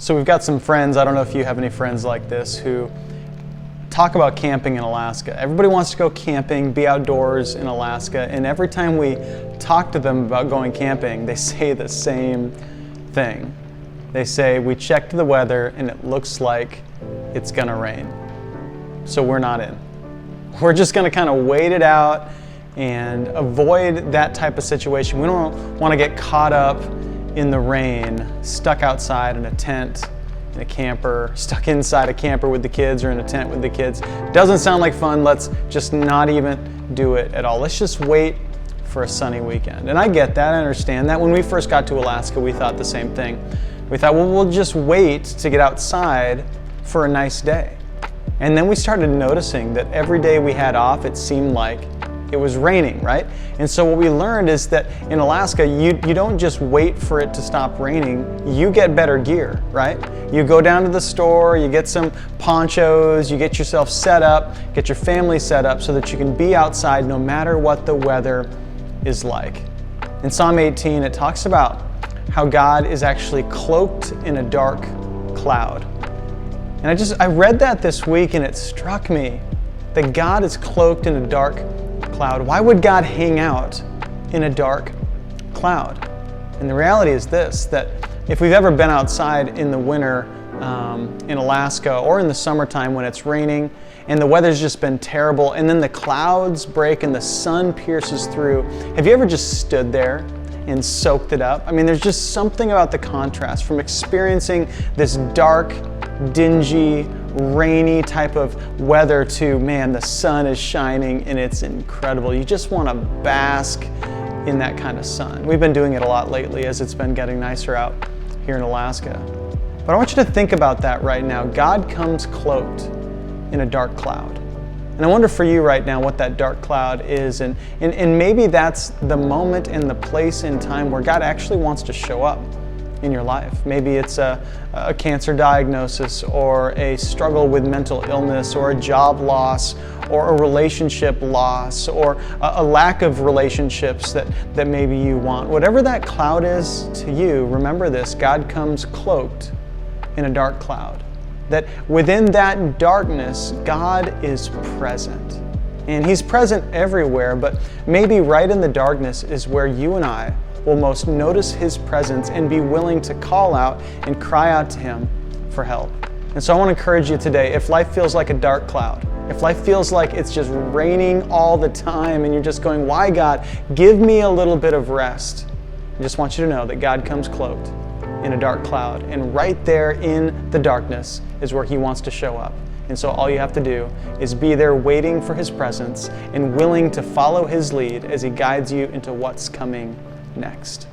So we've got some friends, I don't know if you have any friends like this, who talk about camping in Alaska. Everybody wants to go camping, be outdoors in Alaska, and every time we talk to them about going camping, they say the same thing. They say, we checked the weather and it looks like it's gonna rain, so we're not in. We're just gonna kind of wait it out and avoid that type of situation. We don't want to get caught up in the rain, stuck outside in a tent, in a camper, stuck inside a camper with the kids or in a tent with the kids. Doesn't sound like fun. Let's just not even do it at all. Let's just wait for a sunny weekend. And I get that, I understand that. When we first got to Alaska, we thought the same thing. We thought, well, we'll just wait to get outside for a nice day. And then we started noticing that every day we had off, it seemed like it was raining, right? And so what we learned is that in Alaska, you don't just wait for it to stop raining, you get better gear, right? You go down to the store, you get some ponchos, you get yourself set up, get your family set up so that you can be outside no matter what the weather is like. In Psalm 18, it talks about how God is actually cloaked in a dark cloud. And I read that this week and it struck me that God is cloaked in a dark cloud. Why would God hang out in a dark cloud? And the reality is this, that if we've ever been outside in the winter in Alaska or in the summertime when it's raining and the weather's just been terrible and then the clouds break and the sun pierces through, have you ever just stood there and soaked it up? I mean, there's just something about the contrast from experiencing this dark, dingy, rainy type of weather to, man, the sun is shining and it's incredible. You just want to bask in that kind of sun. We've been doing it a lot lately as it's been getting nicer out here in Alaska. But I want you to think about that right now. God comes cloaked in a dark cloud. And I wonder for you right now what that dark cloud is, and maybe that's the moment and the place in time where God actually wants to show up in your life. Maybe it's a cancer diagnosis or a struggle with mental illness or a job loss or a relationship loss or a lack of relationships that maybe you want. Whatever that cloud is to you, remember this, God comes cloaked in a dark cloud. That within that darkness, God is present. And He's present everywhere, but maybe right in the darkness is where you and I will most notice His presence and be willing to call out and cry out to Him for help. And so I want to encourage you today, if life feels like a dark cloud, if life feels like it's just raining all the time and you're just going, why God, give me a little bit of rest. I just want you to know that God comes cloaked in a dark cloud, and right there in the darkness is where He wants to show up. And so all you have to do is be there waiting for His presence and willing to follow His lead as He guides you into what's coming next.